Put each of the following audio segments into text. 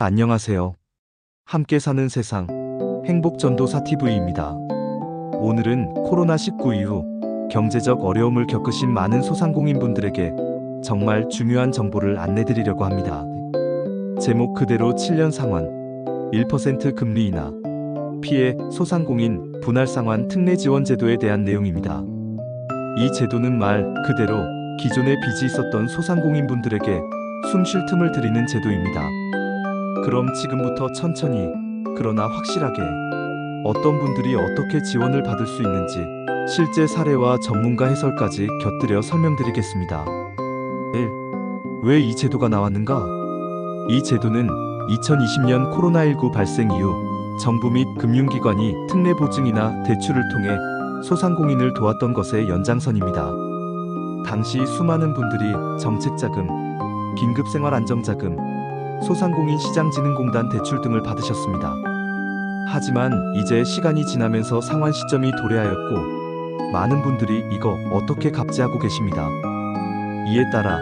안녕하세요. 함께 사는 세상 행복전도사 TV입니다. 오늘은 코로나19 이후 경제적 어려움을 겪으신 많은 소상공인분들에게 정말 중요한 정보를 안내드리려고 합니다. 제목 그대로 7년 상환, 1% 금리 인하, 피해 소상공인 분할 상환 특례 지원 제도에 대한 내용입니다. 이 제도는 말 그대로 기존에 빚이 있었던 소상공인분들에게 숨 쉴 틈을 드리는 제도입니다. 그럼 지금부터 천천히 그러나 확실하게 어떤 분들이 어떻게 지원을 받을 수 있는지 실제 사례와 전문가 해설까지 곁들여 설명드리겠습니다. 1. 왜 이 제도가 나왔는가? 이 제도는 2020년 코로나19 발생 이후 정부 및 금융기관이 특례 보증이나 대출을 통해 소상공인을 도왔던 것의 연장선입니다. 당시 수많은 분들이 정책자금, 긴급생활안정자금, 소상공인시장진흥공단 대출 등을 받으셨습니다. 하지만 이제 시간이 지나면서 상환 시점이 도래하였고 많은 분들이 이거 어떻게 갚지 하고 계십니다. 이에 따라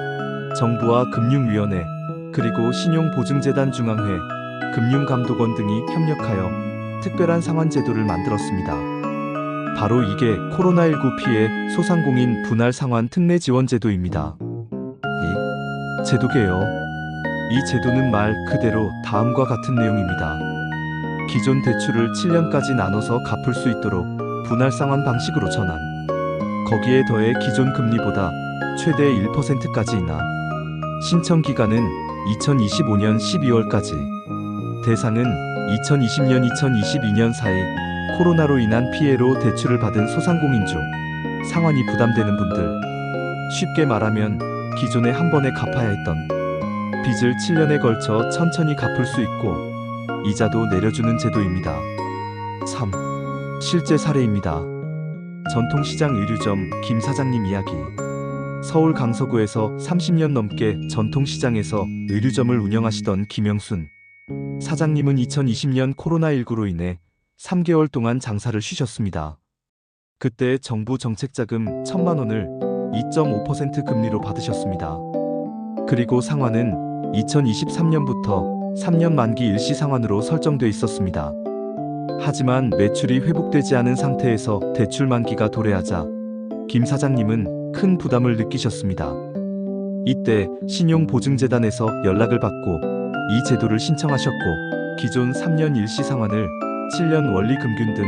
정부와 금융위원회 그리고 신용보증재단 중앙회, 금융감독원 등이 협력하여 특별한 상환 제도를 만들었습니다. 바로 이게 코로나19 피해 소상공인 분할 상환 특례 지원 제도입니다. 이 제도 개요. 이 제도는 말 그대로 다음과 같은 내용입니다. 기존 대출을 7년까지 나눠서 갚을 수 있도록 분할 상환 방식으로 전환. 거기에 더해 기존 금리보다 최대 1%까지 인하. 신청 기간은 2025년 12월까지. 대상은 2020년 2022년 사이 코로나로 인한 피해로 대출을 받은 소상공인 중 상환이 부담되는 분들. 쉽게 말하면 기존에 한 번에 갚아야 했던 빚을 7년에 걸쳐 천천히 갚을 수 있고 이자도 내려주는 제도입니다. 3. 실제 사례입니다. 전통시장 의류점 김 사장님 이야기. 서울 강서구에서 30년 넘게 전통시장에서 의류점을 운영하시던 김영순 사장님은 2020년 코로나19로 인해 3개월 동안 장사를 쉬셨습니다. 그때 정부 정책자금 1,000만 원을 2.5% 금리로 받으셨습니다. 그리고 상환은 2023년부터 3년 만기 일시 상환으로 설정돼 있었습니다. 하지만 매출이 회복되지 않은 상태에서 대출 만기가 도래하자 김 사장님은 큰 부담을 느끼셨습니다. 이때 신용보증재단에서 연락을 받고 이 제도를 신청하셨고 기존 3년 일시 상환을 7년 원리금균 등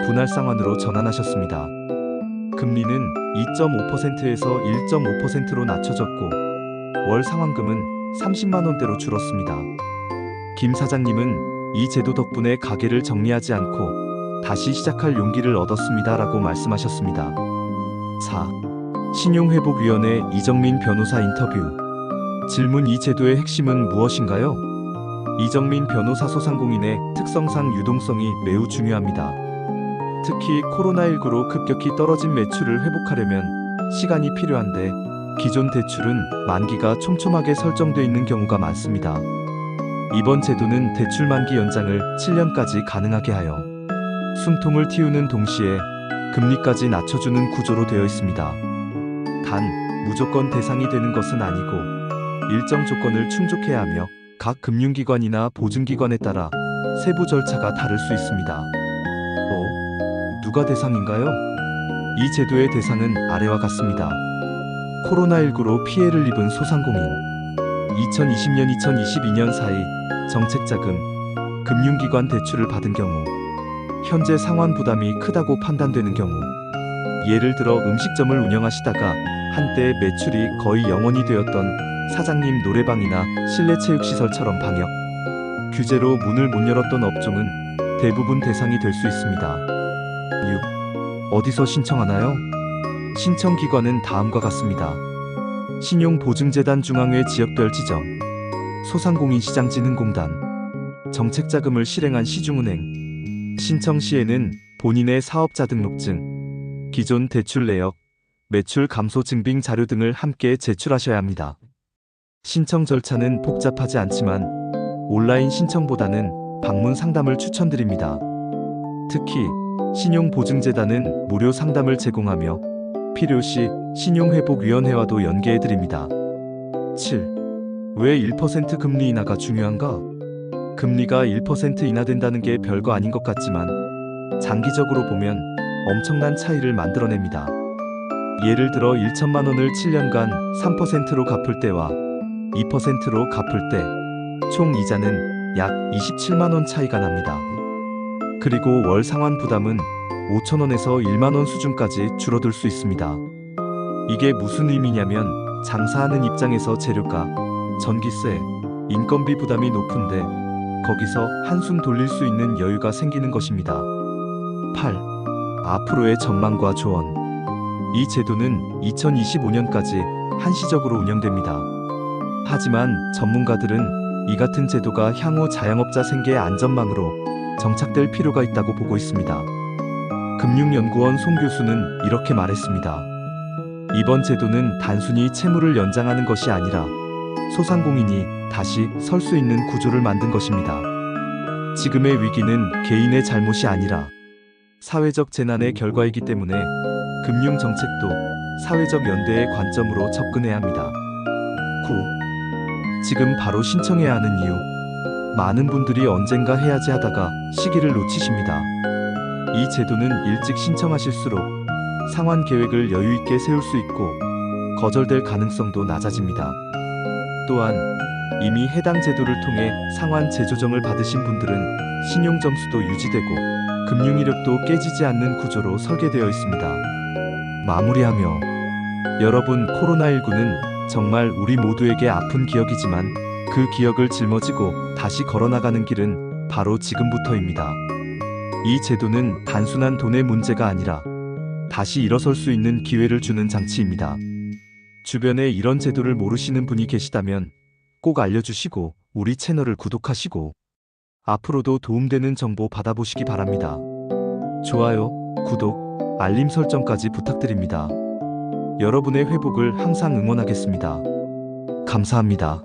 분할 상환으로 전환하셨습니다. 금리는 2.5%에서 1.5%로 낮춰졌고 월 상환금은 30만 원대로 줄었습니다. 김 사장님은 이 제도 덕분에 가게를 정리하지 않고 다시 시작할 용기를 얻었습니다 라고 말씀하셨습니다. 4. 신용회복위원회 이정민 변호사 인터뷰. 질문 이 제도의 핵심은 무엇인가요? 이정민 변호사 소상공인의 특성상 유동성이 매우 중요합니다. 특히 코로나19로 급격히 떨어진 매출을 회복하려면 시간이 필요한데 기존 대출은 만기가 촘촘하게 설정돼 있는 경우가 많습니다. 이번 제도는 대출 만기 연장을 7년까지 가능하게 하여 숨통을 틔우는 동시에 금리까지 낮춰주는 구조로 되어 있습니다. 단, 무조건 대상이 되는 것은 아니고 일정 조건을 충족해야 하며 각 금융기관이나 보증기관에 따라 세부 절차가 다를 수 있습니다. 누가 대상인가요? 이 제도의 대상은 아래와 같습니다. 코로나19로 피해를 입은 소상공인, 2020년 2022년 사이 정책자금, 금융기관 대출을 받은 경우, 현재 상환 부담이 크다고 판단되는 경우, 예를 들어 음식점을 운영하시다가 한때 매출이 거의 0원이 되었던 사장님 노래방이나 실내체육시설처럼 방역 규제로 문을 못 열었던 업종은 대부분 대상이 될 수 있습니다. 6. 어디서 신청하나요? 신청기관은 다음과 같습니다. 신용보증재단 중앙회 지역별 지정, 소상공인시장진흥공단, 정책자금을 실행한 시중은행. 신청 시에는 본인의 사업자 등록증, 기존 대출 내역, 매출 감소 증빙 자료 등을 함께 제출하셔야 합니다. 신청 절차는 복잡하지 않지만 온라인 신청보다는 방문 상담을 추천드립니다. 특히 신용보증재단은 무료 상담을 제공하며 필요시 신용회복위원회와도 연계해드립니다. 7. 왜 1% 금리 인하가 중요한가? 금리가 1% 인하된다는 게 별거 아닌 것 같지만 장기적으로 보면 엄청난 차이를 만들어냅니다. 예를 들어 1천만 원을 7년간 3%로 갚을 때와 2%로 갚을 때 총 이자는 약 27만 원 차이가 납니다. 그리고 월 상환 부담은 5천 원에서 1만 원 수준까지 줄어들 수 있습니다. 이게 무슨 의미냐면 장사하는 입장에서 재료가, 전기세, 인건비 부담이 높은데 거기서 한숨 돌릴 수 있는 여유가 생기는 것입니다. 8. 앞으로의 전망과 조언. 이 제도는 2025년까지 한시적으로 운영됩니다. 하지만 전문가들은 이 같은 제도가 향후 자영업자 생계의 안전망으로 정착될 필요가 있다고 보고 있습니다. 금융연구원 송 교수는 이렇게 말했습니다. 이번 제도는 단순히 채무를 연장하는 것이 아니라 소상공인이 다시 설 수 있는 구조를 만든 것입니다. 지금의 위기는 개인의 잘못이 아니라 사회적 재난의 결과이기 때문에 금융정책도 사회적 연대의 관점으로 접근해야 합니다. 9. 지금 바로 신청해야 하는 이유. 많은 분들이 언젠가 해야지 하다가 시기를 놓치십니다. 이 제도는 일찍 신청하실수록 상환 계획을 여유 있게 세울 수 있고 거절될 가능성도 낮아집니다. 또한 이미 해당 제도를 통해 상환 재조정을 받으신 분들은 신용 점수도 유지되고 금융 이력도 깨지지 않는 구조로 설계되어 있습니다. 마무리하며 여러분, 코로나19는 정말 우리 모두에게 아픈 기억이지만 그 기억을 짊어지고 다시 걸어나가는 길은 바로 지금부터입니다. 이 제도는 단순한 돈의 문제가 아니라 다시 일어설 수 있는 기회를 주는 장치입니다. 주변에 이런 제도를 모르시는 분이 계시다면 꼭 알려주시고 우리 채널을 구독하시고 앞으로도 도움되는 정보 받아보시기 바랍니다. 좋아요, 구독, 알림 설정까지 부탁드립니다. 여러분의 회복을 항상 응원하겠습니다. 감사합니다.